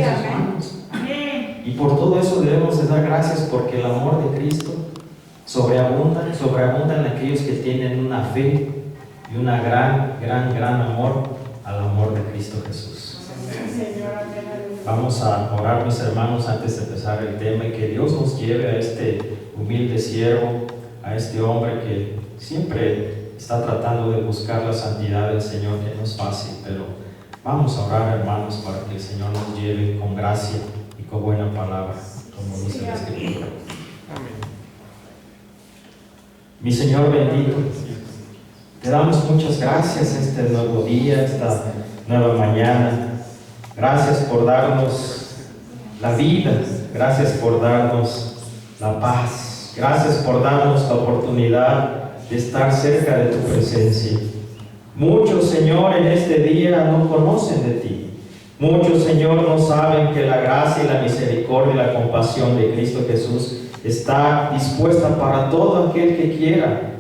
sus manos. Y por todo eso debemos de dar gracias, porque el amor de Cristo sobreabunda en aquellos que tienen una fe y una gran amor al amor de Cristo Jesús. Vamos a orar, mis hermanos, antes de empezar el tema, y que Dios nos lleve a este humilde siervo, a este hombre que siempre está tratando de buscar la santidad del Señor, que no es fácil, pero vamos a orar, hermanos, para que el Señor nos lleve con gracia y con buena palabra, como dice la Escritura. Mi Señor bendito, te damos muchas gracias este nuevo día, esta nueva mañana. Gracias por darnos la vida, gracias por darnos la paz, gracias por darnos la oportunidad de estar cerca de tu presencia. Muchos, Señor, en este día no conocen de ti. Muchos, Señor, no saben que la gracia y la misericordia y la compasión de Cristo Jesús está dispuesta para todo aquel que quiera,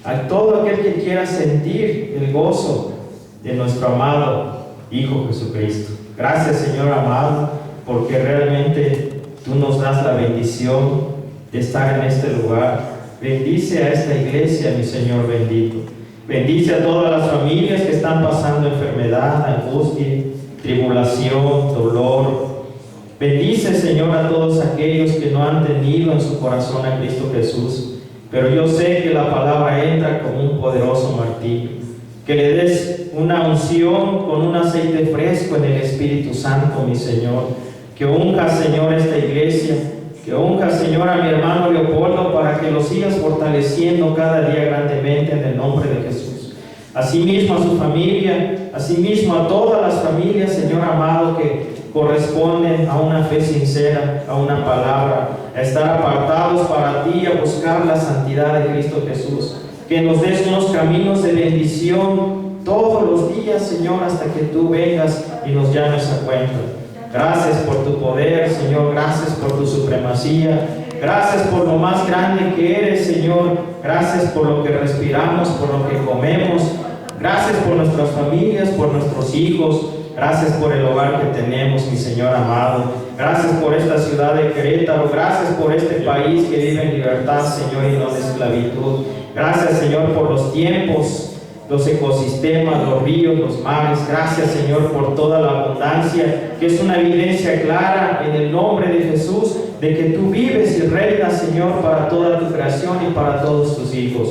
a todo aquel que quiera sentir el gozo de nuestro amado Hijo Jesucristo. Gracias, Señor amado, porque realmente tú nos das la bendición de estar en este lugar. Bendice a esta iglesia, mi Señor bendito. Bendice a todas las familias que están pasando enfermedad, angustia, tribulación, dolor. Bendice, Señor, a todos aquellos que no han tenido en su corazón a Cristo Jesús. Pero yo sé que la palabra entra como un poderoso martillo. Que le des una unción con un aceite fresco en el Espíritu Santo, mi Señor. Que unja, Señor, esta iglesia. Que unja, Señor, a mi hermano Leopoldo, para que lo sigas fortaleciendo cada día grandemente en el nombre de Jesús. Asimismo a su familia, asimismo a todas las familias, Señor amado, que corresponden a una fe sincera, a una palabra, a estar apartados para ti, a buscar la santidad de Cristo Jesús. Que nos des unos caminos de bendición todos los días, Señor, hasta que tú vengas y nos llames a cuenta. Gracias por tu poder, Señor. Gracias por tu supremacía. Gracias por lo más grande que eres, Señor. Gracias por lo que respiramos, por lo que comemos. Gracias por nuestras familias, por nuestros hijos. Gracias por el hogar que tenemos, mi Señor amado. Gracias por esta ciudad de Querétaro. Gracias por este país que vive en libertad, Señor, y no en esclavitud. Gracias, Señor, por los tiempos, los ecosistemas, los ríos, los mares. Gracias, Señor, por toda la abundancia, que es una evidencia clara en el nombre de Jesús, de que tú vives y reinas, Señor, para toda tu creación y para todos tus hijos.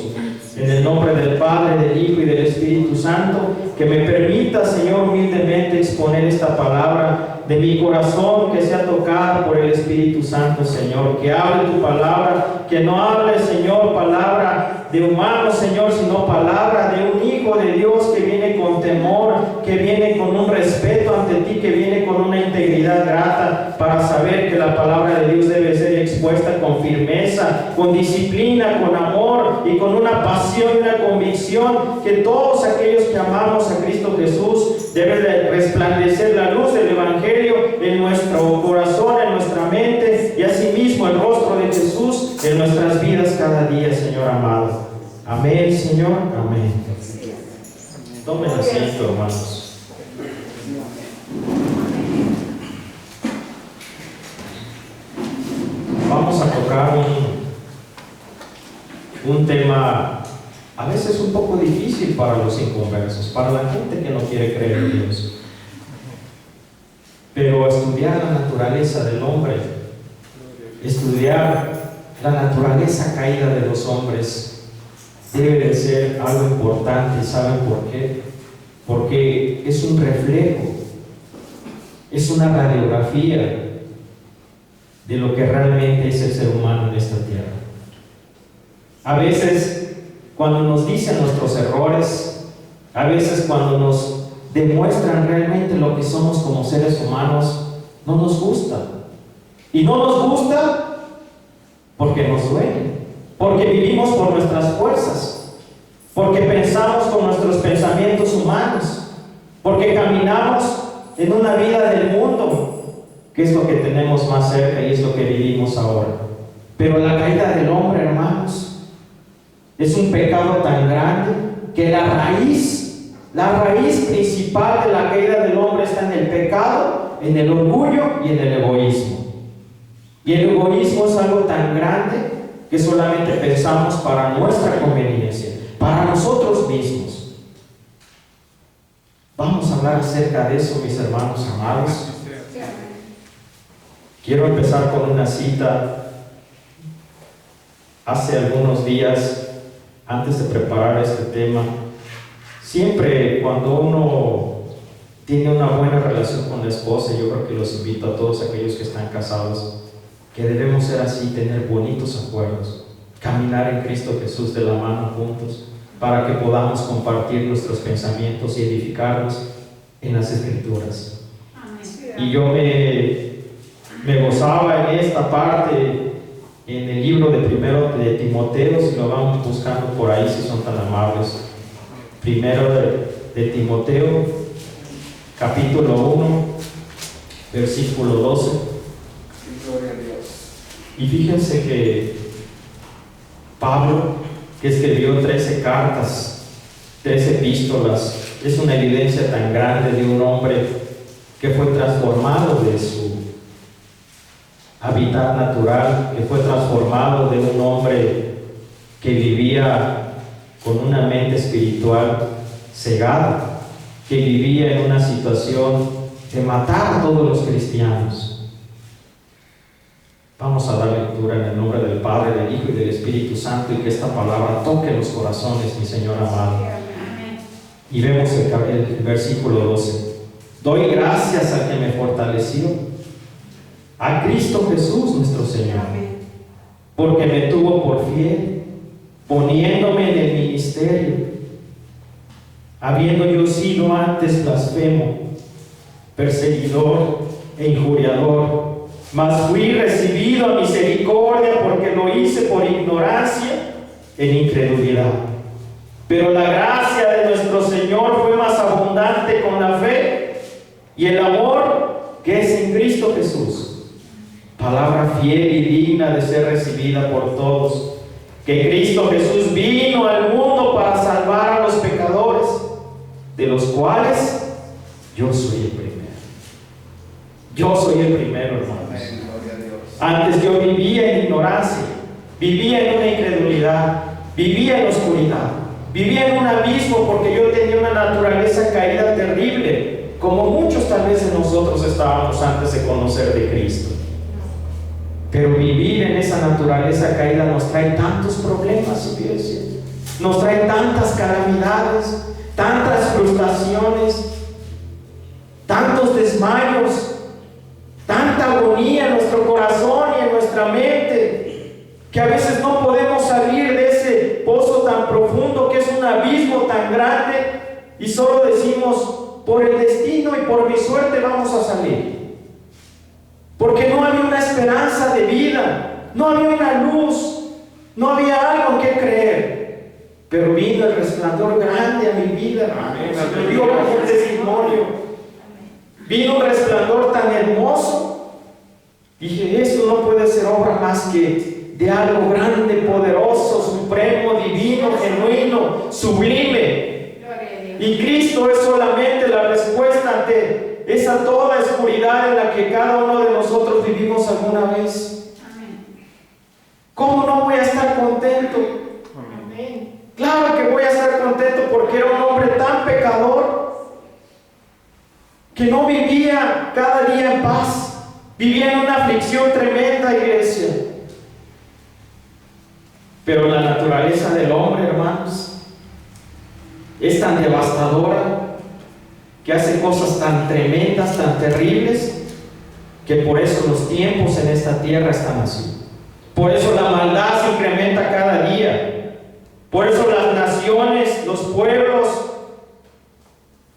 En el nombre del Padre, del Hijo y del Espíritu Santo, que me permita, Señor, humildemente exponer esta palabra de mi corazón, que sea tocada por el Espíritu Santo, Señor. Que hable tu palabra, que no hable, Señor, palabra de humano, Señor, sino palabra de un Hijo de Dios que viene con temor, que viene con un respeto ante ti, que viene con una integridad grata, para saber que la palabra de Dios debe ser expuesta con firmeza, con disciplina, con amor y con una pasión y una convicción, que todos aquellos que amamos a Cristo Jesús debe de resplandecer la luz del Evangelio en nuestro corazón, en nuestra mente, y asimismo el rostro de Jesús en nuestras vidas cada día, Señor amado. Amén, Señor. Amén. Tomen asiento, hermanos. Vamos a tocar un tema a veces un poco difícil para los inconversos, para la gente que no quiere creer en Dios. Pero estudiar la naturaleza del hombre, estudiar la naturaleza caída de los hombres, debe de ser algo importante. ¿Saben por qué? Porque es un reflejo, es una radiografía de lo que realmente es el ser humano en esta tierra. A veces, cuando nos dicen nuestros errores, a veces cuando nos demuestran realmente lo que somos como seres humanos, no nos gusta. Y no nos gusta porque nos duele, porque vivimos por nuestras fuerzas, porque pensamos con nuestros pensamientos humanos, porque caminamos en una vida del mundo, que es lo que tenemos más cerca y es lo que vivimos ahora. Pero la caída del hombre, hermanos, es un pecado tan grande que la raíz principal de la caída del hombre está en el pecado en el orgullo y en el egoísmo. Y el egoísmo es algo tan grande que solamente pensamos para nuestra conveniencia, para nosotros mismos. Vamos a hablar acerca de eso, mis hermanos amados. Quiero empezar con una cita. Hace algunos días, antes de preparar este tema, siempre cuando uno tiene una buena relación con la esposa, yo creo que los invito a todos aquellos que están casados, que debemos ser así, tener bonitos acuerdos, caminar en Cristo Jesús de la mano juntos, para que podamos compartir nuestros pensamientos y edificarnos en las Escrituras. Y yo me gozaba en esta parte, en el libro de primero de Timoteo, si lo vamos buscando por ahí, si son tan amables. Primero de Timoteo, capítulo 1, versículo 12. Gloria a Dios. Y fíjense que Pablo, que escribió 13 cartas, 13 epístolas, es una evidencia tan grande de un hombre que fue transformado de su hábitat natural, que fue transformado de un hombre que vivía con una mente espiritual cegada, que vivía en una situación de matar a todos los cristianos. Vamos a dar lectura en el nombre del Padre, del Hijo y del Espíritu Santo, y que esta palabra toque los corazones, mi Señor amado. Y vemos el versículo 12. Doy gracias al que me fortaleció, a Cristo Jesús nuestro Señor, porque me tuvo por fiel, poniéndome en el ministerio, habiendo yo sido antes blasfemo, perseguidor e injuriador, mas fui recibido a misericordia, porque lo hice por ignorancia en incredulidad. Pero la gracia de nuestro Señor fue más abundante con la fe y el amor que es en Cristo Jesús. Palabra fiel y digna de ser recibida por todos, que Cristo Jesús vino al mundo para salvar a los pecadores, de los cuales yo soy el primero. Yo soy el primero, hermanos. Antes yo vivía en ignorancia, vivía en una incredulidad, vivía en oscuridad, vivía en un abismo, porque yo tenía una naturaleza caída terrible, como muchos tal vez de nosotros estábamos antes de conocer de Cristo. Pero vivir en esa naturaleza caída nos trae tantos problemas, iglesia. Nos trae tantas calamidades, tantas frustraciones, tantos desmayos, tanta agonía en nuestro corazón y en nuestra mente, que a veces no podemos salir de ese pozo tan profundo que es un abismo tan grande, y solo decimos, por el destino y por mi suerte vamos a salir. Porque no había una esperanza de vida, no había una luz, no había algo que creer. Pero vino el resplandor grande a mi vida. Me dio un testimonio. Vino un resplandor tan hermoso. Dije, esto no puede ser obra más que de algo grande, poderoso, supremo, divino, genuino, sublime. Y Cristo es solamente la respuesta ante esa toda oscuridad en la que cada uno de nosotros vivimos alguna vez. ¿Cómo no voy a estar contento? Amén. Claro que voy a estar contento, porque era un hombre tan pecador que no vivía cada día en paz, vivía en una aflicción tremenda, iglesia. Pero la naturaleza del hombre, hermanos, es tan devastadora, que hace cosas tan tremendas, tan terribles, que por eso los tiempos en esta tierra están así. Por eso la maldad se incrementa cada día. Por eso las naciones, los pueblos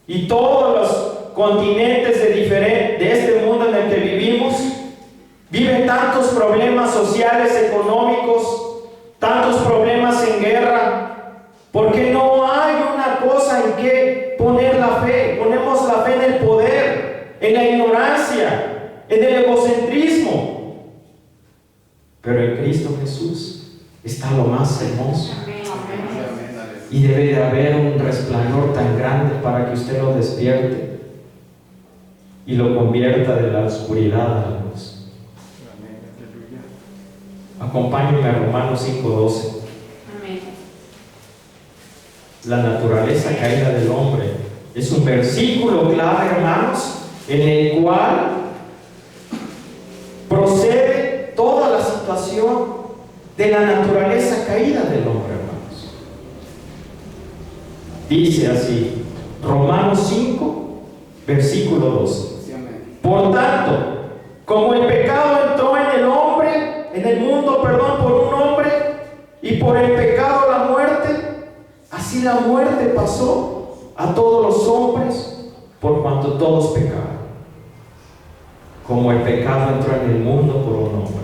y todos los continentes de este mundo en el que vivimos viven tantos problemas sociales, económicos, tantos problemas en guerra, porque no hay una cosa en que poner la fe. Ponemos la fe en el poder, en la ignorancia, en el egocentrismo. Pero en Cristo Jesús está lo más hermoso. Y debe de haber un resplandor tan grande para que usted lo despierte. y lo convierta de la oscuridad a la luz. Amén. Aleluya. Acompáñenme a Romanos 5:12. Amén. La naturaleza caída del hombre es un versículo clave, hermanos, en el cual procede toda la situación de la naturaleza caída del hombre, hermanos. Dice así, Romanos 5, versículo 12. Sí, amén. Por tanto, como el pecado entró en el hombre, en el mundo, por un hombre, y por el pecado la muerte, así la muerte pasó a todos los hombres, por cuanto todos pecaron. Como el pecado entró en el mundo por un hombre.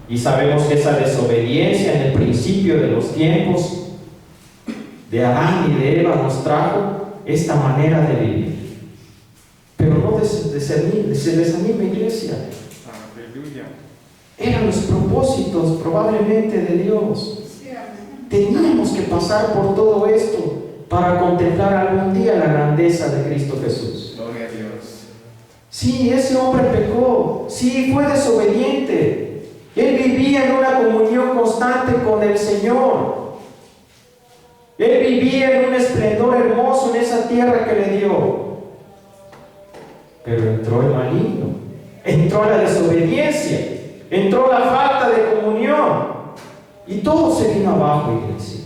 Y sabemos que esa desobediencia en el principio de los tiempos de Adán y de Eva nos trajo esta manera de vivir. Pero no se desanime, iglesia. Aleluya. Eran los propósitos probablemente de Dios. Sí, amén. Teníamos que pasar por todo esto para contemplar algún día la grandeza de Cristo Jesús. Gloria a Dios. Sí, ese hombre pecó. Sí, fue desobediente. Él vivía en una comunión constante con el Señor. Él vivía en un esplendor hermoso en esa tierra que le dio. Pero entró el maligno, entró la desobediencia, entró la falta de comunión y todo se vino abajo, iglesia.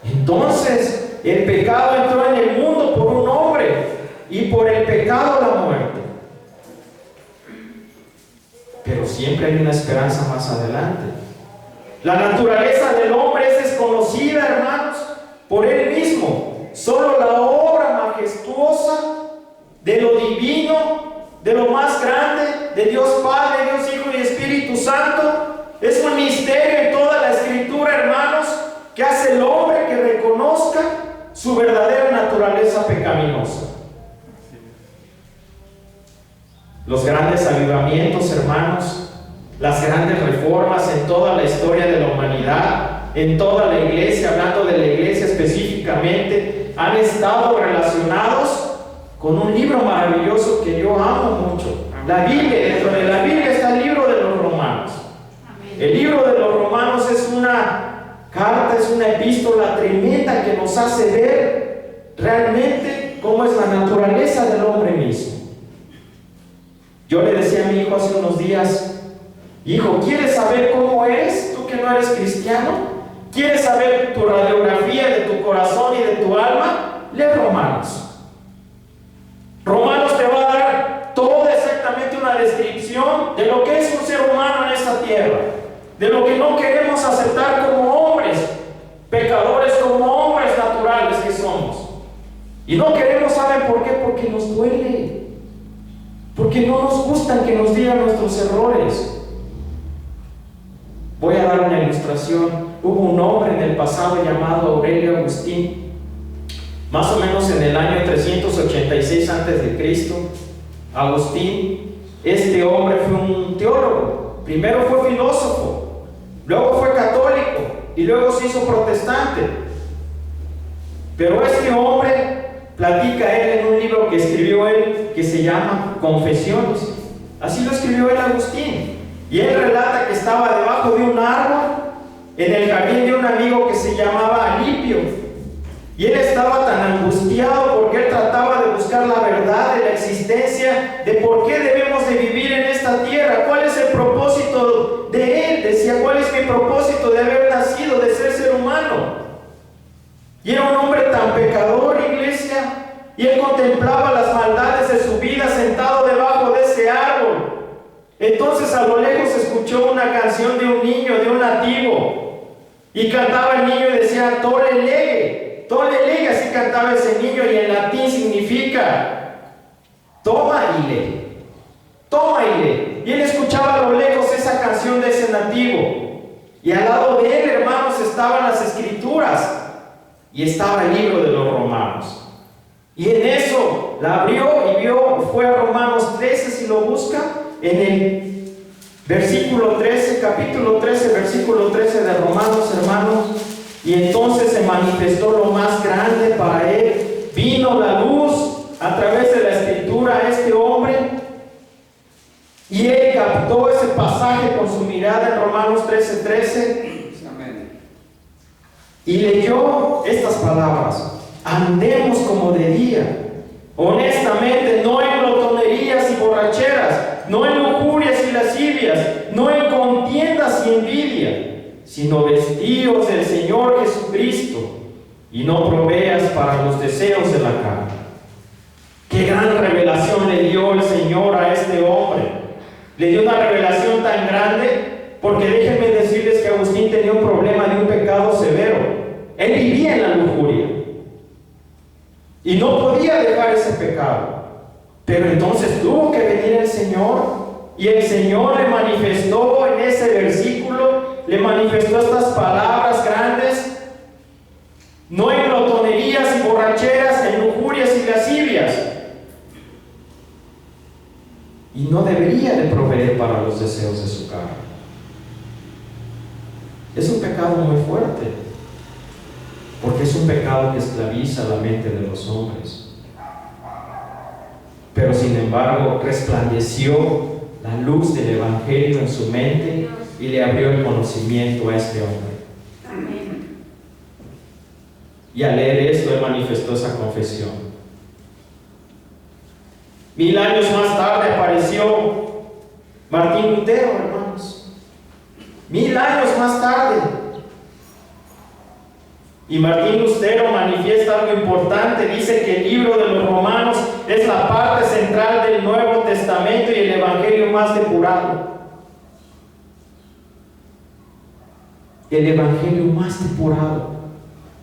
Entonces el pecado entró en el mundo por un hombre y por el pecado la muerte. Pero siempre hay una esperanza más adelante. La naturaleza del hombre es desconocida, hermanos, por él mismo. Solo la obra majestuosa de lo divino, de lo más grande, de Dios Padre, Dios Hijo y Espíritu Santo, es un misterio en toda la Escritura, hermanos, que hace el hombre que reconozca su verdadera naturaleza pecaminosa. Los grandes avivamientos, hermanos, las grandes reformas en toda la historia de la humanidad, en toda la iglesia, hablando de la iglesia específicamente, han estado relacionados con un libro maravilloso que yo amo mucho. La Biblia, dentro de la Biblia está el libro de los Romanos. Amén. El libro de los Romanos es una carta, es una epístola tremenda que nos hace ver realmente cómo es la naturaleza del hombre mismo. Yo le decía a mi hijo hace unos días, hijo, ¿quieres saber cómo eres? Tú que no eres cristiano, ¿quieres saber tu radiografía de tu corazón y de tu alma? Lee Romanos. Romanos te va a dar toda exactamente una descripción de lo que es un ser humano en esta tierra, de lo que no queremos aceptar como hombres, pecadores, como hombres naturales que somos. Y no queremos, ¿saben por qué? Porque nos duele. Porque no nos gustan que nos digan nuestros errores. Voy a dar una ilustración. Hubo un hombre en el pasado llamado Aurelio Agustín, más o menos en el año 386 a.C. Agustín, este hombre fue un teólogo. Primero fue filósofo, luego fue católico y luego se hizo protestante. Pero este hombre platica él en un libro que escribió él que se llama Confesiones. Así lo escribió él, Agustín. Y él relata que estaba debajo de un árbol en el jardín de un amigo que se llamaba Alipio. Y él estaba tan angustiado porque él trataba de buscar la verdad de la existencia, de por qué debemos de vivir en esta tierra, cuál es el propósito de él. Decía, ¿cuál es mi propósito de haber nacido, de ser humano? Y era un hombre tan pecador, iglesia, y él contemplaba las maldades de su vida sentado debajo de ese árbol. Entonces a lo lejos escuchó una canción de un niño, de un nativo, y cantaba el niño y decía, tole lege, así cantaba ese niño, y en latín significa toma y lee. Y él escuchaba a lo lejos esa canción de ese nativo, y al lado de él, hermanos, estaban las escrituras, y estaba el libro de los Romanos. Y en eso la abrió y vio, fue a Romanos 13, si lo busca, en el versículo 13, capítulo 13, versículo 13 de Romanos, hermanos. Y entonces se manifestó lo más grande para él. Vino la luz a través de la escritura a este hombre y él captó ese pasaje con su mirada en Romanos 13:13 Amén. y leyó estas palabras: andemos como de día, honestamente, no en glotonerías y borracheras, no en lujurias y lascivias, no en contiendas y envidia, sino vestidos del Señor Jesucristo, y no proveas para los deseos de la carne. Qué gran revelación le dio el Señor a este hombre. Le dio una revelación tan grande, porque déjenme decirles que Agustín tenía un problema de un pecado severo. Él vivía en la lujuria y no podía dejar ese pecado. Pero entonces tuvo que venir el Señor, y el Señor le manifestó en ese versículo, le manifestó estas palabras grandes: no en glotonerías y borracheras, en lujurias y lascivias. Y no debería de proveer para los deseos de su carne. Es un pecado muy fuerte, porque es un pecado que esclaviza la mente de los hombres. Pero sin embargo, resplandeció la luz del Evangelio en su mente y le abrió el conocimiento a este hombre. Amén. Y al leer esto, él manifestó esa confesión. 1000 años más tarde apareció Martín Lutero, hermanos. 1000 años más tarde. Y Martín Lutero manifiesta algo importante. Dice que el libro de los Romanos es la parte central del Nuevo Testamento y el Evangelio más depurado. El Evangelio más depurado.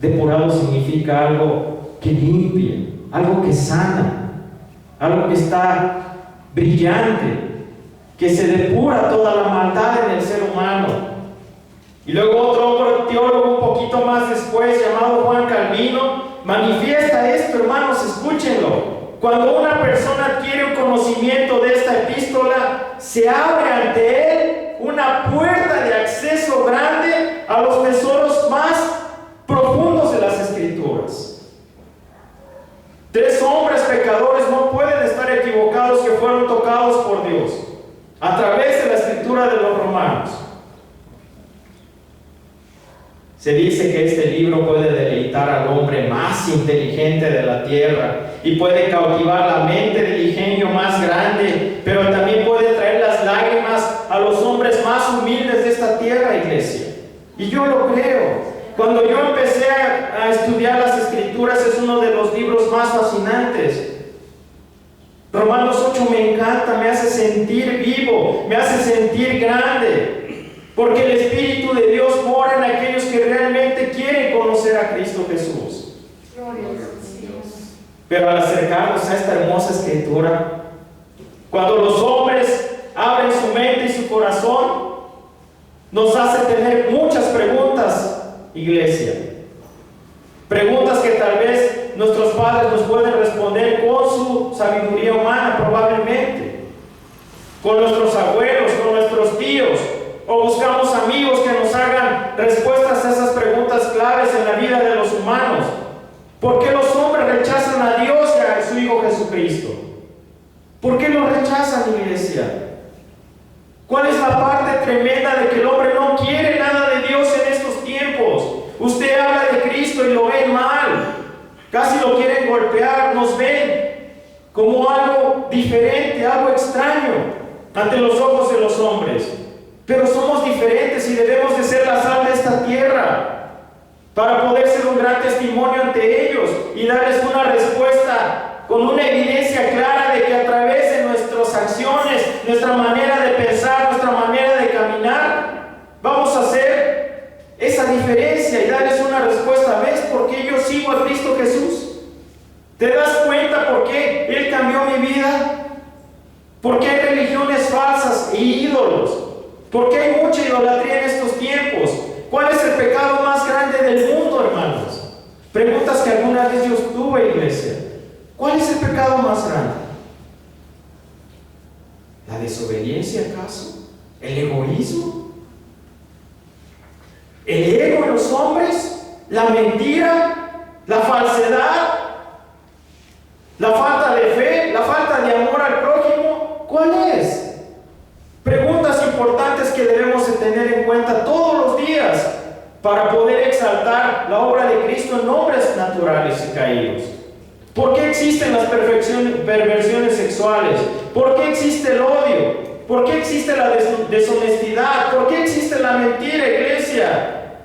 Depurado significa algo que limpia, algo que sana, algo que está brillante, que se depura toda la maldad en el ser humano. Y luego otro teólogo un poquito más después, llamado Juan Calvino, manifiesta esto, hermanos, escúchenlo. Cuando una persona adquiere un conocimiento de esta epístola, se abre ante él una puerta de acceso grande a los tesoros más profundos de las Escrituras. 3 hombres pecadores no pueden estar equivocados que fueron tocados por Dios a través de la escritura de los Romanos. Se dice que este libro puede deleitar al hombre más inteligente de la tierra y puede cautivar la mente del ingenio más grande, pero también puede traer las lágrimas a los hombres más humildes de esta tierra, iglesia. Y yo lo creo. Cuando yo empecé a estudiar las Escrituras, es uno de los libros más fascinantes. Romanos 8 me encanta, me hace sentir vivo, me hace sentir grande, porque el Espíritu de Dios mora en aquellos que realmente quieren conocer a Cristo Jesús. Gloria a Dios. Pero al acercarnos a esta hermosa Escritura, cuando los hombres abren su mente y su corazón, nos hace tener muchas preguntas, iglesia. Preguntas que tal vez nuestros padres nos pueden responder con su sabiduría humana, probablemente. Con nuestros abuelos, con nuestros tíos. O buscamos amigos que nos hagan respuestas a esas preguntas claves en la vida de los humanos. ¿Por qué los hombres rechazan a Dios y a su Hijo Jesucristo? ¿Por qué lo rechazan, iglesia? ¿Cuál es la parte tremenda de que el hombre no quiere nada de Dios en estos tiempos? Usted habla de Cristo y lo ven mal, casi lo quieren golpear, nos ven como algo diferente, algo extraño ante los ojos de los hombres. Pero somos diferentes y debemos de ser la sal de esta tierra para poder ser un gran testimonio ante ellos y darles una respuesta con una evidencia clara de que a través de nuestras acciones, nuestra manera de pensar, nuestra manera de caminar, vamos a hacer esa diferencia y darles una respuesta. ¿Ves por qué yo sigo a Cristo Jesús? ¿Te das cuenta por qué Él cambió mi vida? ¿Por qué hay religiones falsas e ídolos? ¿Por qué hay mucha idolatría en estos tiempos? ¿Cuál es el pecado más grande del mundo, hermanos? Preguntas que alguna vez yo tuve, iglesia. ¿Cuál es el pecado más grande? ¿La desobediencia acaso? ¿El egoísmo? ¿El ego en los hombres? ¿La mentira? ¿La falsedad? ¿La falta de fe? ¿La falta de amor al prójimo? ¿Cuál es? Preguntas importantes que debemos de tener en cuenta todos los días para poder exaltar la obra de Cristo en hombres naturales y caídos. ¿Por qué existen las perversiones sexuales? ¿Por qué existe el odio? ¿Por qué existe la deshonestidad? ¿Por qué existe la mentira, iglesia?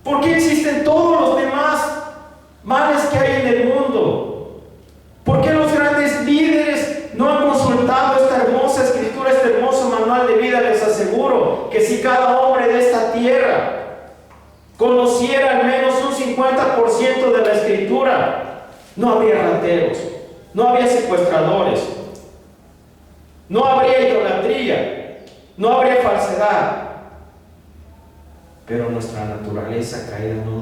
¿Por qué existen todos los demás males que hay en el mundo? ¿Por qué los grandes líderes no han consultado esta hermosa escritura, este hermoso manual de vida? Les aseguro que si cada hombre de esta tierra conociera al menos un 50% de la escritura, no habría rateros, no habría secuestradores, no habría idolatría, no habría falsedad. Pero nuestra naturaleza caída no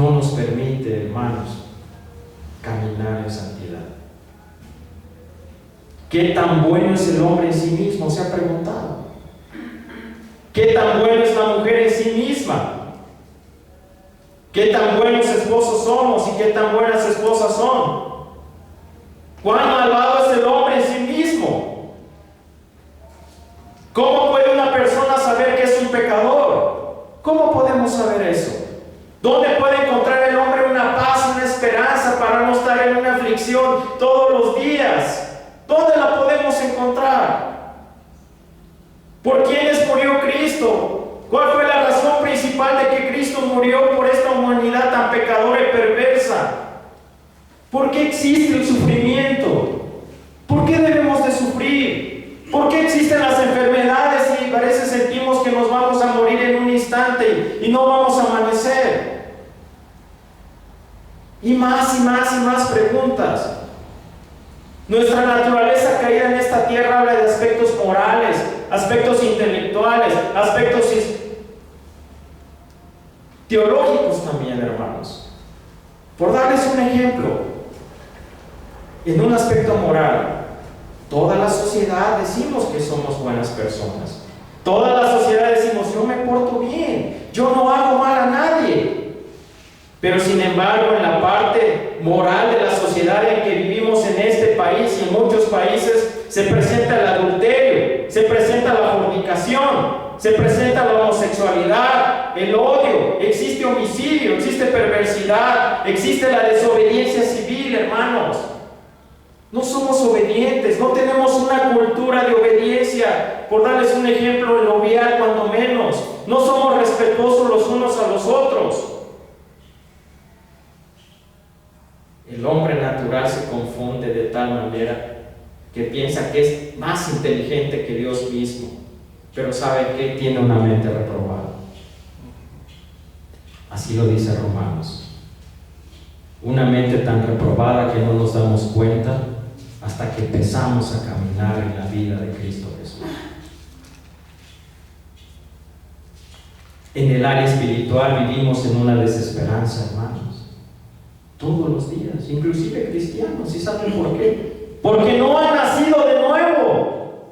nos permite, hermanos, caminar en santidad. ¿Qué tan bueno es el hombre en sí mismo? ¿Se ha preguntado? ¿Qué tan buena es la mujer en sí misma? ¿Qué tan buenos esposos somos y qué tan buenas esposas son? ¿Cuán malvado es el hombre en sí mismo? ¿Cómo puede una persona saber que es un pecador? ¿Cómo podemos saber eso? ¿Dónde puede encontrar el hombre una paz, una esperanza para no estar en una aflicción todos los días? ¿Dónde la podemos encontrar? ¿Por quiénes murió Cristo? ¿Cuál fue la razón principal de que Cristo murió por esta humanidad tan pecadora y perversa? ¿Por qué existe el sufrimiento? ¿Por qué debemos de sufrir? ¿Por qué existen las enfermedades y a veces sentimos que nos vamos a morir en un instante y no vamos a amanecer? Y más preguntas. Nuestra naturaleza caída en esta tierra habla de aspectos morales, aspectos intelectuales, aspectos teológicos también, hermanos. Por darles un ejemplo, en un aspecto moral, toda la sociedad decimos que somos buenas personas. Toda la sociedad decimos, yo me porto bien, yo no hago mal a nadie. Pero sin embargo, en la parte moral de la sociedad en que vivimos en este país y en muchos países, se presenta el adulterio, se presenta la fornicación, se presenta la homosexualidad, el odio, existe homicidio, existe perversidad, existe la desobediencia civil, hermanos. No somos obedientes, no tenemos una cultura de obediencia. Por darles un ejemplo, en lo vial cuando menos, no somos respetuosos los unos a los otros. El hombre natural se confunde de tal manera que piensa que es más inteligente que Dios mismo, pero sabe que tiene una mente reprobada. Así lo dice Romanos. Una mente tan reprobada que no nos damos cuenta hasta que empezamos a caminar en la vida de Cristo Jesús. En el área espiritual vivimos en una desesperanza, hermanos. Todos los días, inclusive cristianos. ¿Y saben por qué? Porque no han nacido de nuevo.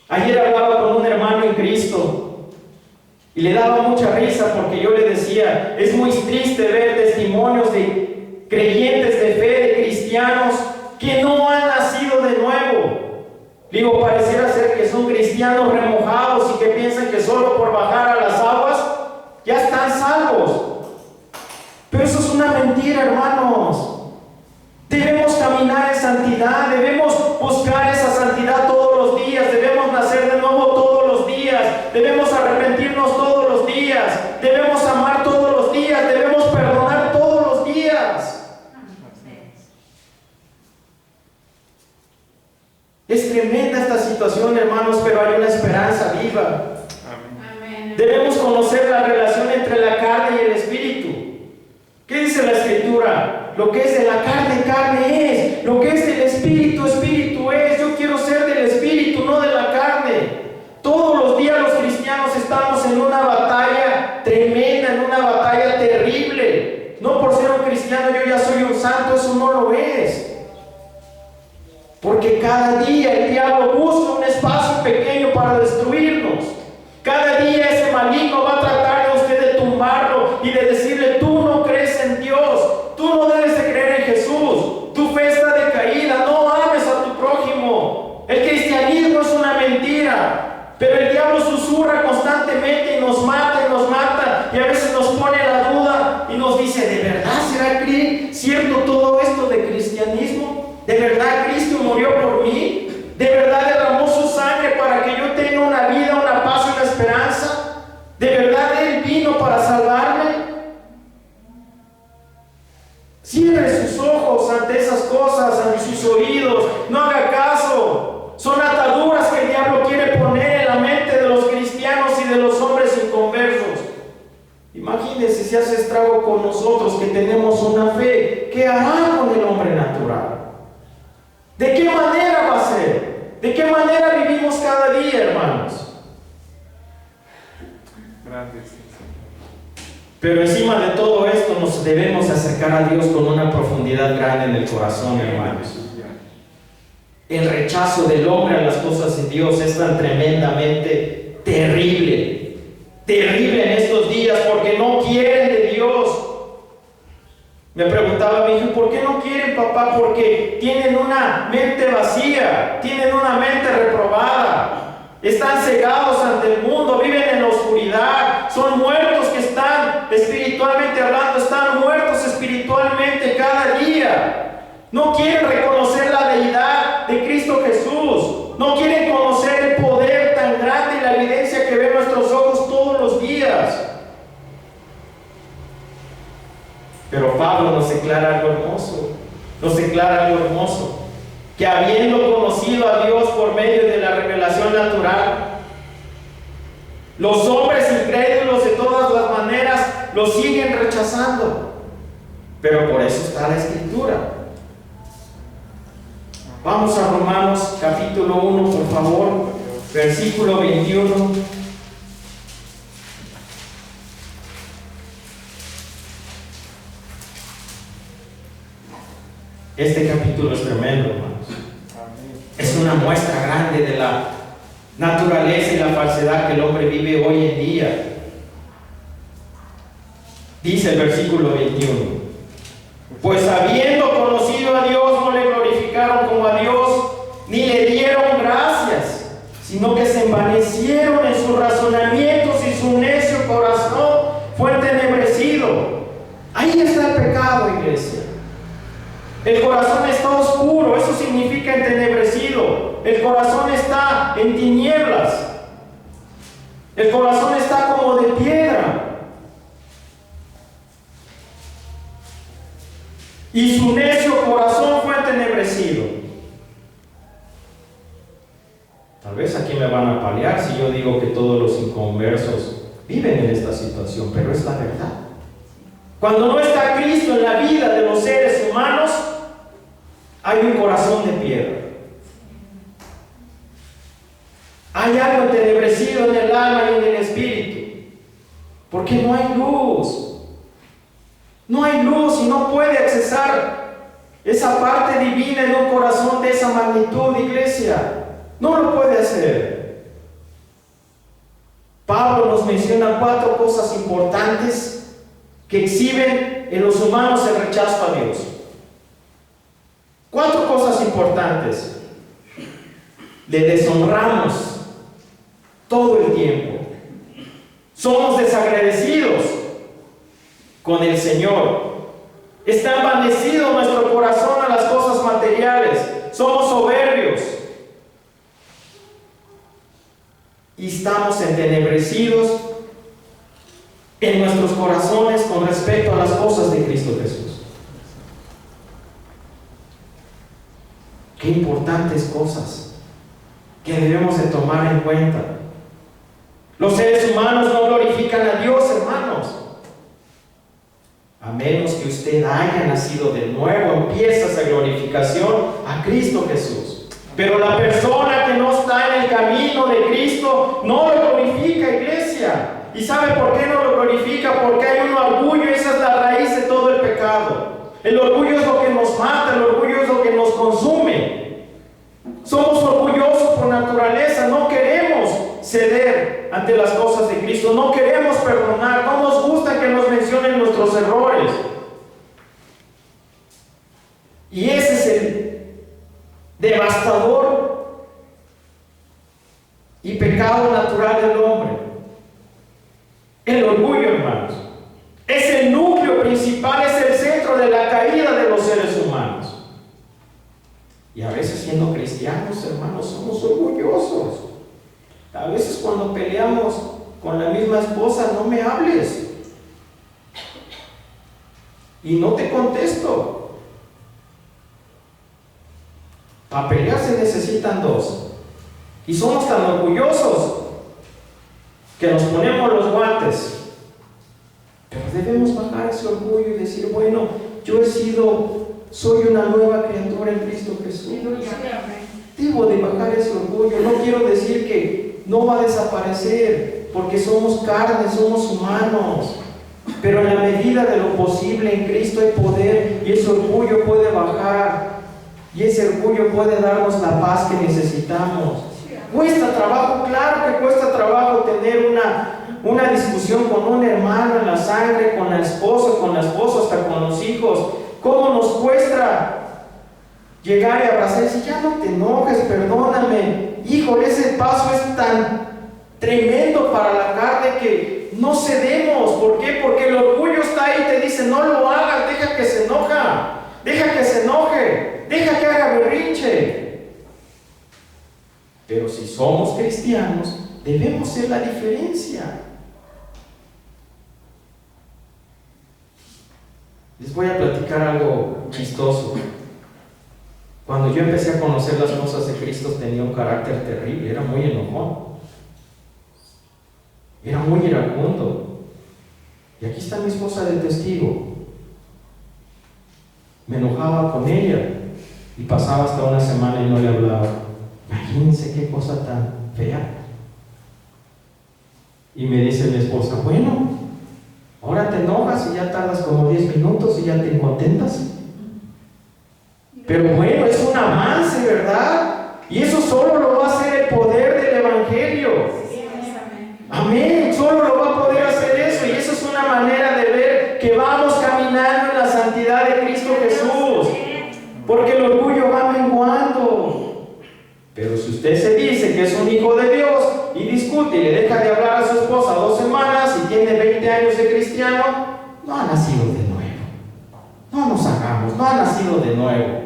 Ayer hablaba con un hermano en Cristo y le daba mucha risa porque yo le decía, es muy triste ver testimonios de creyentes de fe, de cristianos que no han nacido de nuevo. Digo, pareciera ser que son cristianos remojados y que piensan que solo por bajar a las aguas ya están salvos. Pero eso es una mentira, hermanos. Debemos caminar en santidad, debemos buscar esa santidad todos los días, debemos nacer de nuevo todos los días, debemos arrepentirnos todos los días, debemos amar todos los días, debemos perdonar todos los días. Es tremenda esta situación, hermanos, pero hay una esperanza viva. Amén. Debemos conocer la relación entre la carne y el espíritu. ¿Qué dice la Escritura? Lo que es de la carne, carne es. Lo que es del espíritu, espíritu es. Yo quiero ser del espíritu, no de la carne. Todos los días los cristianos estamos en una batalla tremenda, en una batalla terrible. No por ser un cristiano yo ya soy un santo, eso no lo es. Porque cada día el diablo busca un espacio pequeño para destruirnos. Cada día ese maligno va a tratar de usted de tumbarlo y de decirle, tú no crees en Dios, tú no debes de creer cristianismo es una mentira, pero el diablo susurra constantemente y nos mata, y a veces nos pone la duda y nos dice, ¿de verdad será cierto todo esto de cristianismo? ¿De verdad Cristo murió por mí? ¿De verdad derramó su sangre para que yo tenga una vida, una paz y una esperanza? ¿De verdad Él vino para salvarme? Cierre sus ojos ante esas cosas, ante sus oídos, no haga caso. Son ataduras que el diablo quiere poner en la mente de los cristianos y de los hombres inconversos. Imagínense si hace estrago con nosotros que tenemos una fe. ¿Qué hará con el hombre natural? ¿De qué manera va a ser? ¿De qué manera vivimos cada día, hermanos? Grande es el Señor. Pero encima de todo esto nos debemos acercar a Dios con una profundidad grande en el corazón, hermanos. El rechazo del hombre a las cosas de Dios es tan tremendamente terrible en estos días, porque no quieren de Dios. Me preguntaba mi hijo, ¿por qué no quieren, papá? Porque tienen una mente vacía, tienen una mente reprobada, están cegados ante el mundo, viven en la oscuridad, son muertos que están espiritualmente hablando, están muertos espiritualmente cada día. No quieren reconocer la deidad de Cristo Jesús, no quieren conocer el poder tan grande y la evidencia que ven nuestros ojos todos los días. Pero Pablo nos declara algo hermoso, que habiendo conocido a Dios por medio de la revelación natural, los hombres incrédulos de todas las maneras lo siguen rechazando. Pero por eso está la Escritura. Vamos a Romanos capítulo 1, por favor, versículo 21. Este capítulo es tremendo, hermanos. Es una muestra grande de la naturaleza y la falsedad que el hombre vive hoy en día. Dice el versículo 21: pues habiendo conocido a Dios, no le glorificaron como a Dios, ni le dieron gracias, sino que se envanecieron en sus razonamientos y su necio corazón fue entenebrecido. Ahí está el pecado, iglesia. El corazón está oscuro, eso significa entenebrecido. El corazón está en tinieblas. El corazón está como de piedra. Y su necio corazón fue entenebrecido. Tal vez aquí me van a paliar si yo digo que todos los inconversos viven en esta situación, pero es la verdad. Cuando no está Cristo en la vida de los seres humanos, hay un corazón de piedra. Hay algo entenebrecido en el alma y en el espíritu, porque no hay luz. No hay luz y no puede accesar esa parte divina en un corazón de esa magnitud, iglesia. No lo puede hacer. Pablo nos menciona 4 cosas importantes que exhiben en los humanos el rechazo a Dios. 4 cosas importantes. Le deshonramos todo el tiempo. Somos desagradecidos con el Señor. Está envanecido nuestro corazón a las cosas materiales. Somos soberbios. Y estamos entenebrecidos en nuestros corazones con respecto a las cosas de Cristo Jesús. Qué importantes cosas que debemos de tomar en cuenta. Los seres humanos no glorifican a Dios, hermanos, a menos que usted haya nacido de nuevo. Empieza esa glorificación a Cristo Jesús. Pero la persona que no está en el camino de Cristo no lo glorifica, iglesia. ¿Y sabe por qué no lo glorifica? Porque hay un orgullo, y esa es la raíz de todo el pecado. El orgullo es lo que nos mata, el orgullo es lo que nos consume. Somos orgullosos por naturaleza, no queremos ceder ante las cosas de Cristo, no queremos perdonar, no nos gusta que nos mencionen nuestros errores. Y ese es el devastador cristianos, hermanos, somos orgullosos. A veces cuando peleamos con la misma esposa, no me hables. Y no te contesto. Para pelear se necesitan dos. Y somos tan orgullosos que nos ponemos los guantes. Pero debemos bajar ese orgullo y decir, bueno, soy una nueva criatura en Cristo Jesús. Debo de bajar ese orgullo. No quiero decir que no va a desaparecer, porque somos carne, somos humanos. Pero en la medida de lo posible en Cristo hay poder y ese orgullo puede bajar. Y ese orgullo puede darnos la paz que necesitamos. Cuesta trabajo, claro que cuesta trabajo tener una discusión con un hermano en la sangre, con la esposa, hasta con los hijos. ¿Cómo nos cuesta llegar y abrazar y decir, ya no te enojes, perdóname? Híjole, ese paso es tan tremendo para la carne que no cedemos. ¿Por qué? Porque el orgullo está ahí y te dice, no lo hagas, deja que se enoje, deja que haga berrinche. Pero si somos cristianos, debemos ser la diferencia. Les voy a platicar algo chistoso. Cuando yo empecé a conocer las cosas de Cristo, tenía un carácter terrible, era muy enojón, era muy iracundo. Y aquí está mi esposa de testigo. Me enojaba con ella y pasaba hasta una semana y no le hablaba. Imagínense qué cosa tan fea. Y me dice mi esposa, bueno, ahora te enojas y ya tardas como 10 minutos y ya te contentas. Pero bueno, es un avance, ¿verdad? Y eso solo lo va a hacer el poder del Evangelio. Amén, solo lo va a poder hacer eso. Y eso es una manera de ver que vamos caminando en la santidad de Cristo Jesús. Porque el orgullo va menguando. Pero si usted se dice que es un hijo de Dios y discute y le deja de hablar a su esposa 2 semanas y tiene 20 años de cristiano, no ha nacido de nuevo. No nos hagamos, no ha nacido de nuevo.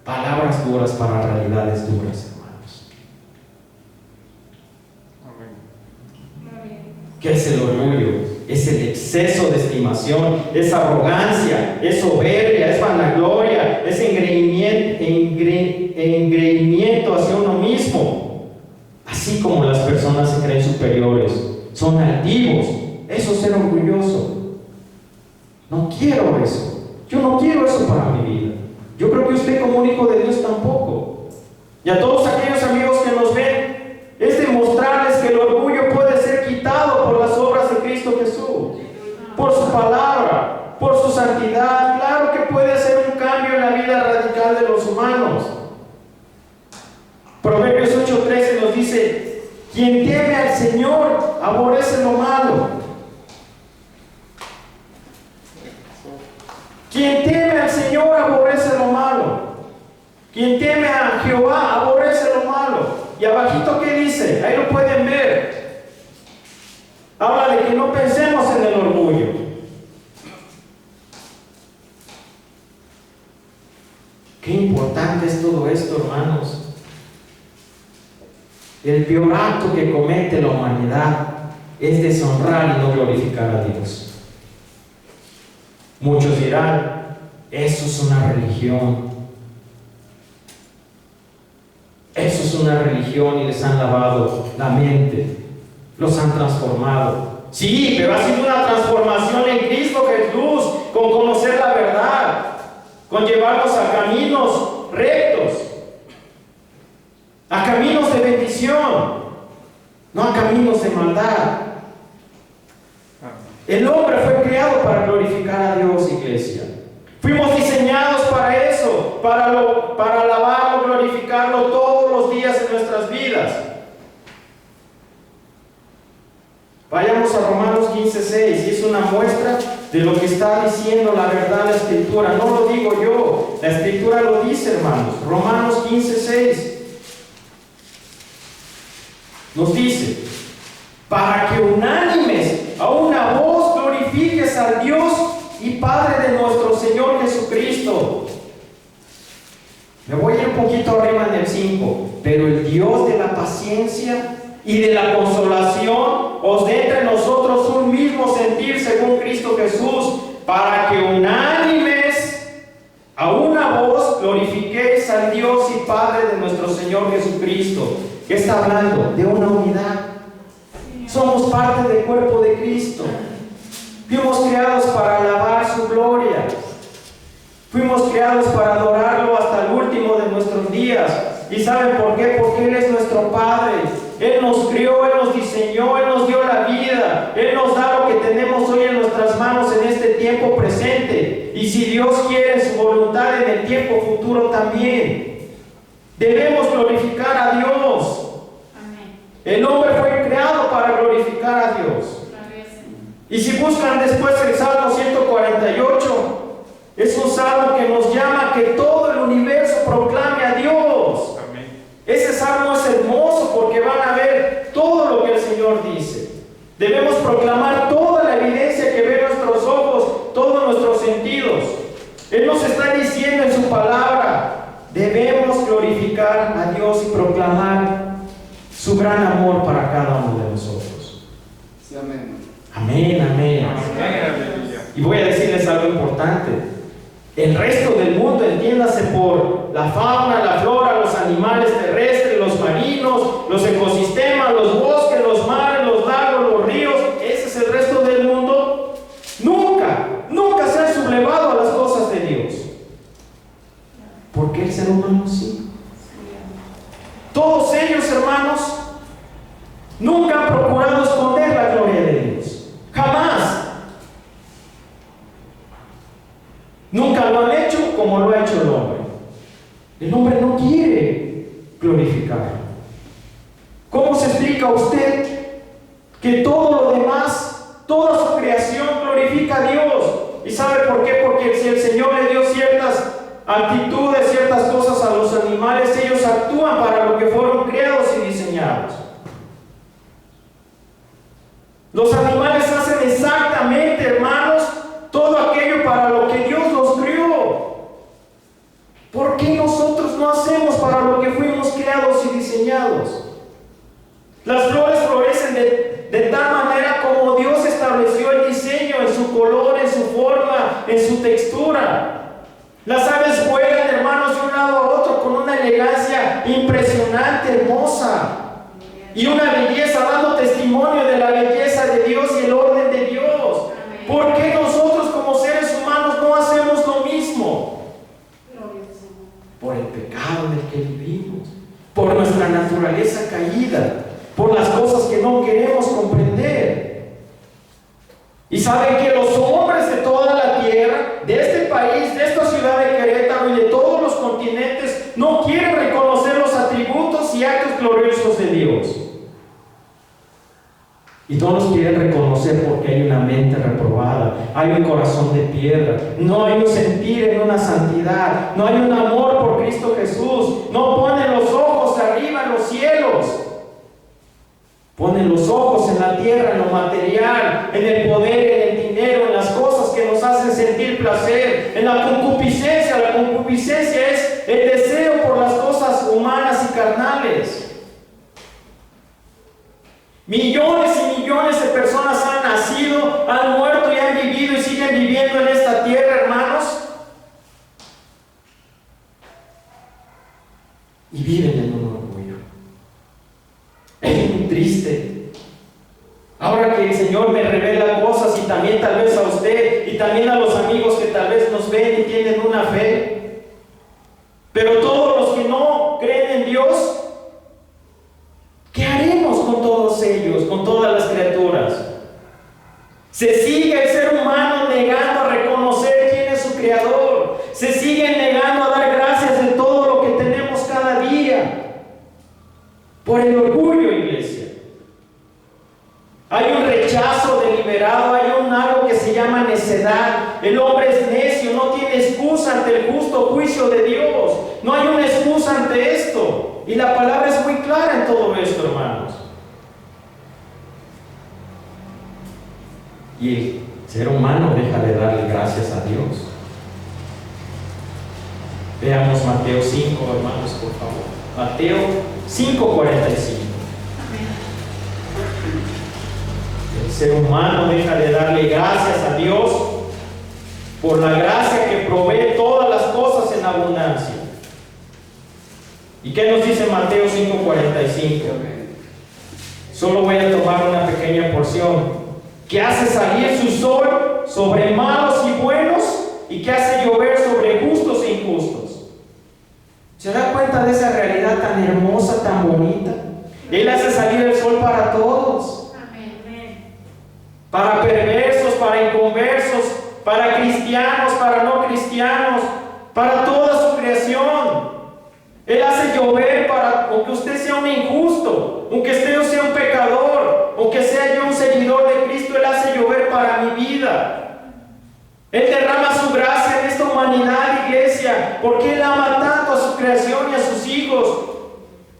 Palabras duras para realidades duras, hermanos. ¿Qué es el orgullo? Es el exceso de estimación, es arrogancia, es soberbia, es vanagloria, es engreimiento hacia uno mismo. Así como las personas se creen superiores, son altivos. Eso es ser orgulloso. No quiero eso. Yo no quiero eso para mi vida. Yo creo que usted como un hijo de Dios tampoco. Y a todos aquellos amigos que nos ven, es demostrarles que el orgullo puede ser quitado por las obras de Cristo Jesús, por su palabra, por su santidad. Claro que puede hacer un cambio en la vida radical de los humanos. Proverbios 8:13 nos dice, quien teme al Señor aborrece lo malo. Quien teme al Señor aborrece lo malo. Quien teme a Jehová aborrece lo malo. Y abajito, ¿qué dice? Ahí lo pueden ver. Habla de que no pensemos en el orgullo. Qué importante es todo esto, hermanos. El peor acto que comete la humanidad es deshonrar y no glorificar a Dios. Muchos dirán, eso es una religión. Eso es una religión y les han lavado la mente, los han transformado. Sí, pero ha sido una transformación en Cristo Jesús, con conocer la verdad, con llevarnos a caminos rectos, a caminos de bendición, no a caminos de maldad. El hombre fue creado para glorificar a Dios, iglesia. Fuimos diseñados para eso, para alabarlo, glorificarlo todos los días en nuestras vidas. Vayamos a Romanos 15:6, y es una muestra de lo que está diciendo la verdad la Escritura. No lo digo yo, la Escritura lo dice, hermanos. Romanos 15:6 nos dice, para que unánimes a una voz glorifiques al Dios y Padre de nuestro Señor Jesucristo. poquito arriba en el 5. Pero el Dios de la paciencia y de la consolación os dé entre nosotros un mismo sentir según Cristo Jesús, para que unánimes a una voz glorifiquéis al Dios y Padre de nuestro Señor Jesucristo. ¿Qué está hablando? De una unidad. Somos parte del cuerpo de Cristo. Fuimos creados para alabar su gloria. Fuimos creados para adorarlo hasta el último de nuestros días. ¿Y saben por qué? Porque Él es nuestro Padre. Él nos crió, Él nos diseñó, Él nos dio la vida. Él nos da lo que tenemos hoy en nuestras manos en este tiempo presente. Y si Dios quiere su voluntad en el tiempo futuro también. Debemos glorificar a Dios. El hombre fue creado para glorificar a Dios. Y si buscan después el Salmo 148, es un salmo que nos llama a que todo el universo proclame a Dios. Amén. Ese salmo es hermoso porque van a ver todo lo que el Señor dice. Debemos proclamar toda la evidencia que ven nuestros ojos, todos nuestros sentidos. Él nos está diciendo en su palabra, debemos glorificar a Dios y proclamar su gran amor para cada uno de nosotros. Sí, amén. Amén, amén. Aleluya. Y voy a decirles algo importante. El resto del mundo, entiéndase por la fauna, la flora, los animales terrestres, los marinos, los ecosistemas, los bosques, los mares, los lagos, los ríos, ese es el resto del mundo. Nunca se han sublevado a las cosas de Dios. ¿Por qué el ser humano sí? Todos ellos, hermanos, nunca han procurado esconder la gloria de Dios. Jamás. Nunca lo han hecho como lo ha hecho el hombre. El hombre no quiere glorificar. ¿Cómo se explica a usted que todo lo demás, toda su creación glorifica a Dios? ¿Y sabe por qué? Porque si el Señor le dio ciertas actitudes, ciertas cosas a los animales, ellos actúan para lo que fueron creados y diseñados. Los animales hacen exactamente, hermanos, todo aquello para lo que Dios los crió. ¿Por qué nosotros no hacemos para lo que fuimos creados y diseñados? Las flores florecen de tal manera como Dios estableció el diseño en su color, en su forma, en su textura. Las aves vuelan, hermanos, de un lado a otro con una elegancia impresionante, hermosa. Y una belleza, dando testimonio de la belleza de Dios y el orden de Dios. ¿Por qué nosotros como seres humanos no hacemos lo mismo? Por el pecado en el que vivimos, por nuestra naturaleza caída, por las cosas que no queremos comprender. Y saben que los hombres de toda la tierra, de este país, de esta ciudad de Querétaro y de todos los continentes, no quieren reconocer los atributos y actos gloriosos de Dios. Y todos quieren reconocer porque hay una mente reprobada, hay un corazón de piedra, no hay un sentir en una santidad, no hay un amor por Cristo Jesús, no ponen los ojos arriba en los cielos, ponen los ojos en la tierra, en lo material, en el poder, en el dinero, en las cosas que nos hacen sentir placer, en la concupiscencia. La concupiscencia es el deseo por las cosas humanas y carnales. Millones y millones de personas han nacido, han muerto y han vivido y siguen viviendo en esta tierra, hermanos. Y viven en un orgullo. Es muy triste. Ahora que el Señor me revela cosas y también tal vez a usted y también a los amigos que tal vez nos ven y tienen una fe. Pero todos los que no creen en Dios, ¿qué haremos con todos ellos, con todas las criaturas? Se sigue el ser humano negando a reconocer quién es su creador. Se siguen negando a dar gracias de todo lo que tenemos cada día. Por el orgullo, iglesia. Hay un rechazo deliberado, hay algo que se llama necedad. El hombre es necio, no tiene excusa ante el justo juicio de Dios. No hay una excusa ante esto. Y la palabra es muy clara en todo esto, hermanos. Y el ser humano deja de darle gracias a Dios. Veamos Mateo 5, hermanos, por favor. Mateo 5:45. El ser humano deja de darle gracias a Dios por la gracia que provee todas las cosas en abundancia. ¿Y qué nos dice Mateo 5:45? Solo voy a tomar una pequeña porción. Que hace salir su sol sobre malos y buenos, y que hace llover sobre justos e injustos. ¿Se da cuenta de esa realidad tan hermosa, tan bonita? Él hace salir el sol para todos. Para perversos, para inconversos, para cristianos, para no cristianos, para toda su creación. Él hace llover para, aunque usted sea un injusto, aunque usted sea un pecador, aunque sea yo un seguidor de Cristo, Él hace llover para mi vida. Él derrama su gracia en esta humanidad, iglesia, porque Él ama tanto a su creación y a sus hijos,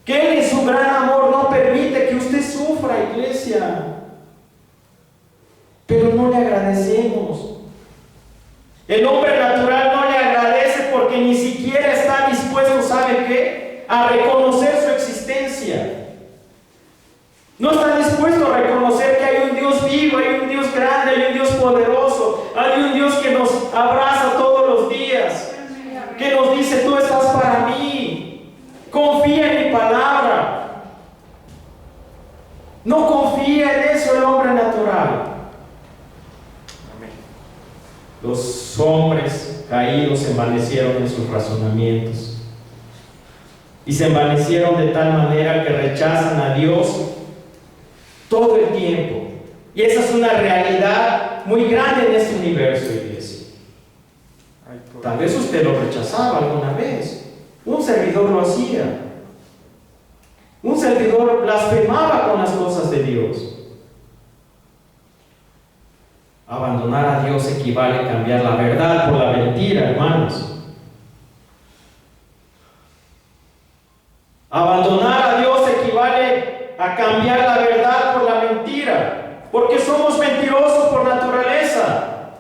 que Él en su gran amor no permite que usted sufra, iglesia. Pero no le agradecemos. El hombre natural no le agradece porque ni siquiera está dispuesto, ¿sabe qué?, a reconocer su existencia. No está dispuesto a reconocer que hay un Dios vivo, hay un Dios grande, hay un Dios poderoso, hay un Dios que nos abraza todos los días, que nos dice: tú estás para mí, confía en mi palabra. No confía en eso el hombre natural. Los hombres caídos se envanecieron en sus razonamientos y se envanecieron de tal manera que rechazan a Dios todo el tiempo. Y esa es una realidad muy grande en este universo, iglesia. Tal vez usted lo rechazaba alguna vez. Un servidor lo hacía. Un servidor blasfemaba con las cosas de Dios. Abandonar a Dios equivale a cambiar la verdad por la mentira, hermanos. Abandonar a Dios equivale a cambiar la verdad por la mentira, porque somos mentirosos por naturaleza.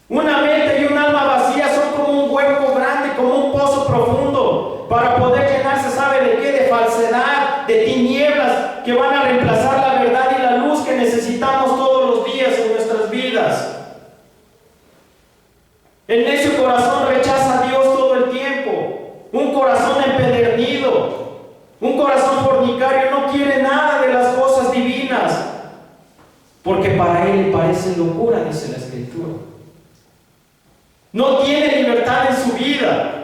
Una mente y un alma vacía son como un hueco grande, como un pozo profundo, para poder llenarse, ¿sabe de qué? De falsedad, de tinieblas que van a reemplazar la verdad y la luz que necesitamos todos los días en nuestras vidas. El necio corazón rechaza a Dios todo el tiempo. Un corazón empedernido, un corazón fornicario no quiere nada de las cosas divinas, porque para él parece locura, dice la Escritura. No tiene libertad en su vida.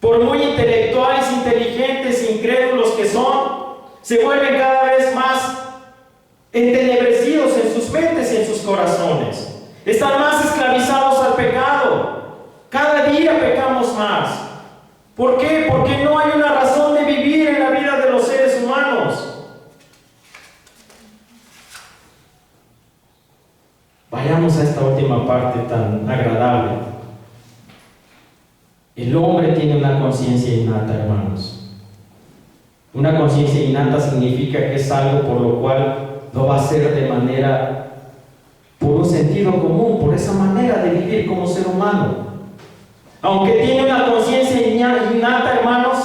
Por muy intelectuales, inteligentes, incrédulos que son, se vuelven cada vez más entenebrecidos en sus mentes y en sus corazones. Están más esclavizados al pecado. Cada día pecamos más. ¿Por qué? Porque no hay una razón de vivir en la vida de los seres humanos. Vayamos a esta última parte tan agradable. El hombre tiene una conciencia innata, hermanos. Una conciencia innata significa que es algo por lo cual lo va a hacer de manera, por un sentido común, por esa manera de vivir como ser humano. Aunque tiene una conciencia innata, hermanos,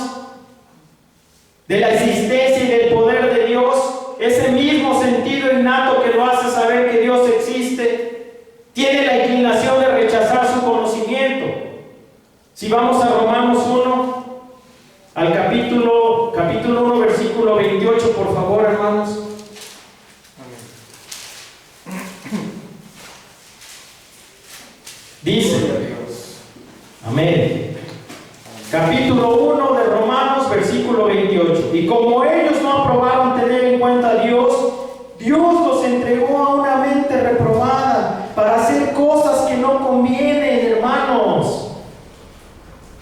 de la existencia y del poder de Dios, ese mismo sentido innato que lo hace saber que Dios existe, tiene la inclinación de rechazar su conocimiento. Si vamos a Romanos 1, al capítulo 1, versículo 28, por favor, hermanos. Dice, amén. Capítulo 1 de Romanos, versículo 28. Y como ellos no aprobaron tener en cuenta a Dios, Dios los entregó a una mente reprobada para hacer cosas que no convienen, hermanos.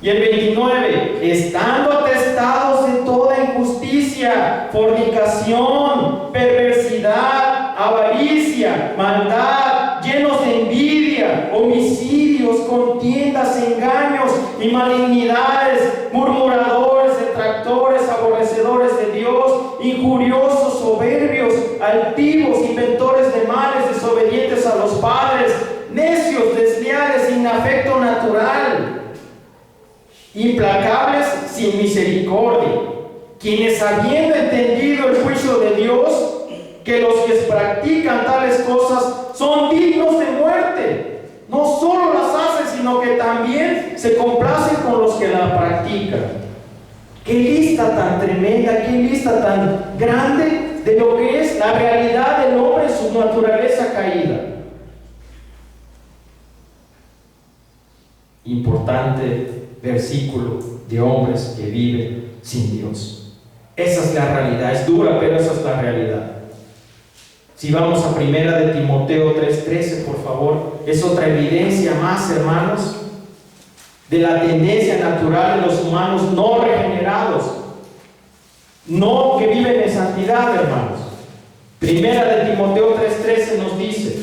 Y el 29, estando atestados de toda injusticia, fornicación, perversidad, avaricia, maldad, llenos de envidia, homicidios, contiendas, engaños y malignidades, murmuradores, detractores, aborrecedores de Dios, injuriosos, soberbios, altivos, inventores de males, desobedientes a los padres, necios, desleales, sin afecto natural. implacables sin misericordia, quienes habiendo entendido el juicio de Dios, que los que practican tales cosas son dignos de muerte, no solo las hacen, sino que también se complacen con los que la practican. Qué lista tan tremenda, qué lista tan grande de lo que es la realidad del hombre en su naturaleza caída. Importante versículo de hombres que viven sin Dios. Esa es la realidad, es dura, pero esa es la realidad. Si vamos a 1 de Timoteo 3:13, por favor, es otra evidencia más, hermanos, de la tendencia natural de los humanos no regenerados, no que viven en santidad, hermanos. 1 de Timoteo 3:13 nos dice: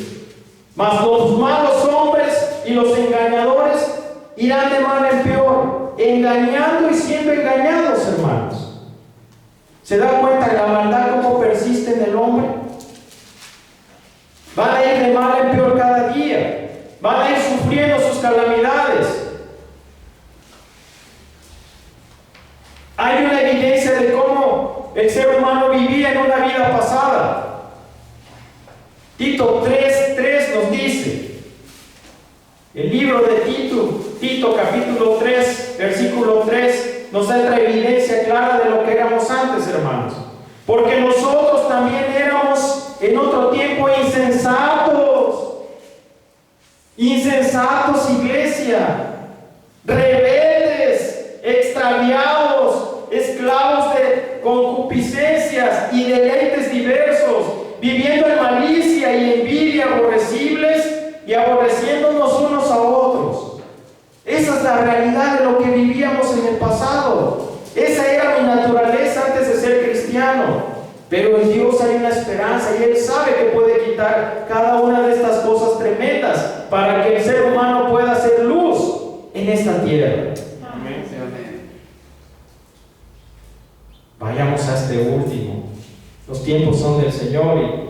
mas los malos hombres y los engañadores irán de mal en peor, engañando y siendo engañados, hermanos. ¿Se da cuenta la maldad cómo persiste en el hombre? Van a ir de mal en peor cada día, van a ir sufriendo sus calamidades. Hay una evidencia de cómo el ser humano vivía en una vida pasada. Tito 3:3 nos dice, el libro de Tito capítulo 3, versículo 3, nos da otra evidencia clara de lo que éramos antes, hermanos. Porque nosotros también éramos en otro tiempo insensatos, iglesia, rebeldes, extraviados, esclavos de concupiscencias y deleites diversos, viviendo en malicia y envidia, aborrecibles y aborreciéndonos unos a otros. Esa es la realidad de lo que vivíamos en el pasado. Esa era mi naturaleza antes de ser cristiano. Pero en Dios hay una esperanza y Él sabe que puede quitar cada una de estas cosas tremendas para que el ser humano pueda hacer luz en esta tierra. Amén. Vayamos a este último. Los tiempos son del Señor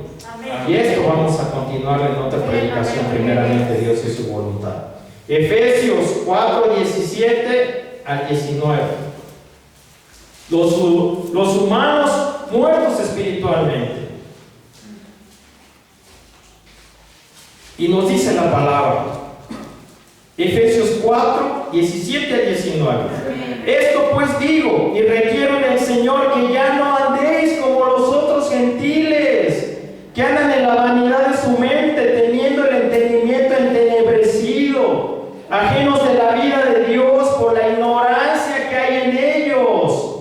y esto vamos a continuar en otra predicación, primeramente Dios y su voluntad. Efesios 4:17 al 19. Los humanos muertos espiritualmente. Y nos dice la palabra, Efesios 4:17 al 19. Esto pues digo y requiero en el Señor que ya no andéis como los otros gentiles, que andan en la vanidad de su mente, teniendo el entendimiento entenebrecido, ajenos de la vida de Dios por la ignorancia que hay en ellos,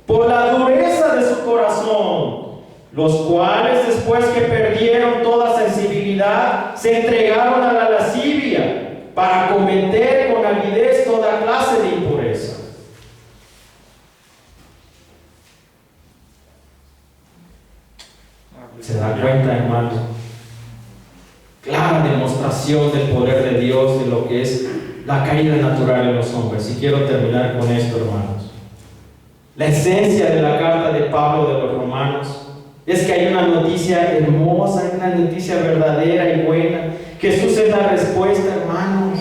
por la dureza de su corazón, los cuales después que perdieron toda sensibilidad, se entregaron a la lascivia para cometer con avidez toda clase de impureza. ¿Se da cuenta, hermano? Clara demostración del poder de Dios, de lo que es la caída natural en los hombres. Y quiero terminar con esto, hermanos. La esencia de la carta de Pablo de los Romanos es que hay una noticia hermosa, hay una noticia verdadera y buena. Jesús es la respuesta, hermanos.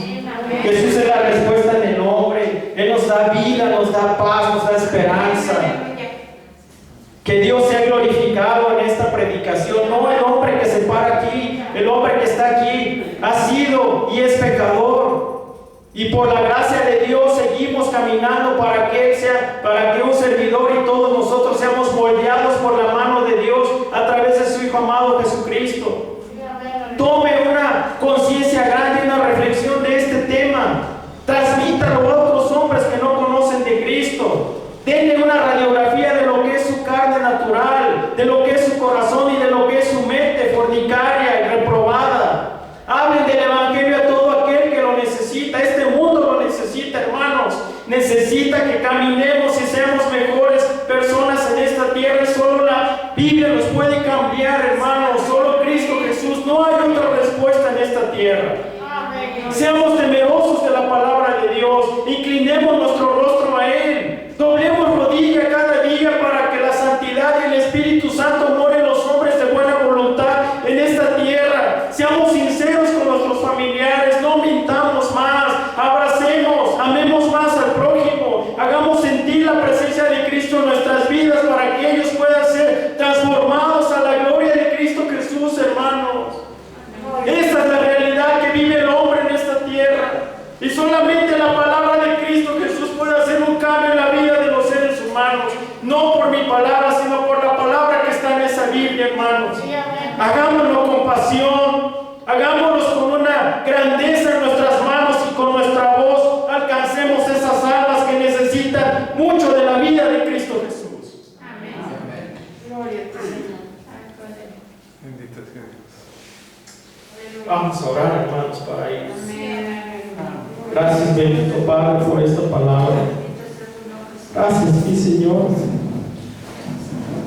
Jesús es la respuesta en el hombre. Él nos da vida, nos da paz, nos da esperanza. Que Dios sea glorificado en esta predicación. No el hombre que se para aquí, el hombre que está aquí ha sido y es pecador. Y por la gracia de Dios seguimos caminando para que Él sea, para que un servidor y todos nosotros seamos moldeados por la mano de Dios a través de su Hijo amado Jesucristo. Tome una conciencia grande, una reflexión de este tema. Transmítalo a otros hombres que no conocen de Cristo. Denle una radiografía de lo que es su carne natural, de lo que es su corazón y de lo que es su mente fornicaria y reprobada. Hablen del Evangelio a todo aquel que lo necesita. Este mundo lo necesita, hermanos. Necesita que caminemos y seamos mejores personas en esta tierra. Y solo la Biblia nos puede cambiar, hermanos. Solo Cristo Jesús. No hay otra respuesta en esta tierra. Seamos temerosos de la palabra de Dios. Inclinemos nuestro rostro a Él. Doblemos rodilla cada día para que la santidad y el Espíritu Santo more en los hombres de buena voluntad en esta tierra. Seamos sinceros con nuestros familiares. No mintamos más. Abracemos, amemos más al prójimo. palabra, sino por la palabra que está en esa Biblia, hermanos. Hagámoslo con pasión, hagámoslo con una grandeza en nuestras manos y con nuestra voz alcancemos esas almas que necesitan mucho de la vida de Cristo Jesús. Amén. Gloria a ti, Señor. Bendito sea Dios. Vamos a orar, hermanos, para ir. Amén. Gracias, bendito Padre, por esta palabra. Gracias, mi Señor.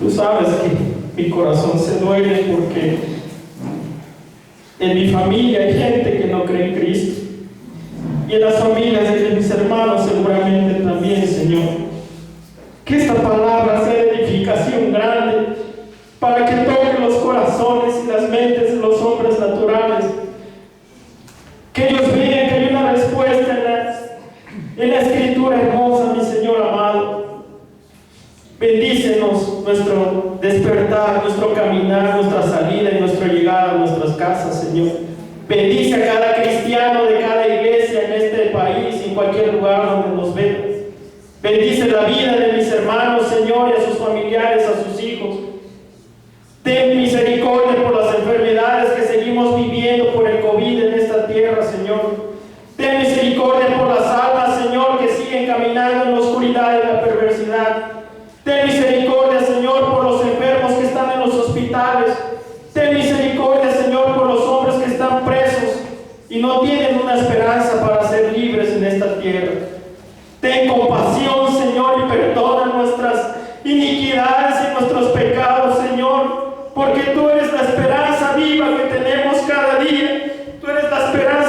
Tú sabes que mi corazón se duele porque en mi familia hay gente que no cree en Cristo. Y en las familias de mis hermanos seguramente también, Señor. Que esta palabra sea de edificación grande para que toque los corazones y las mentes de los hombres naturales. Que ellos vean que hay una respuesta en la Escritura hermosa, mi Señor amado. Bendícenos nuestro despertar, nuestro caminar, nuestra salida y nuestra llegada a nuestras casas, Señor. Bendice a cada cristiano de cada iglesia en este país y en cualquier lugar donde nos vean. Bendice la vida de mis hermanos, Señor, y a sus familiares, a sus hijos. Ten misericordia por las enfermedades que seguimos viviendo por el COVID en esta tierra, Señor. Ten misericordia por las almas, Señor, que siguen caminando en la oscuridad y la perversidad. Ten misericordia, Señor, por los enfermos que están en los hospitales. Ten misericordia, Señor, por los hombres que están presos y no tienen una esperanza para ser libres en esta tierra. Ten compasión, Señor, y perdona nuestras iniquidades y nuestros pecados, Señor, porque tú eres la esperanza viva que tenemos cada día. Tú eres la esperanza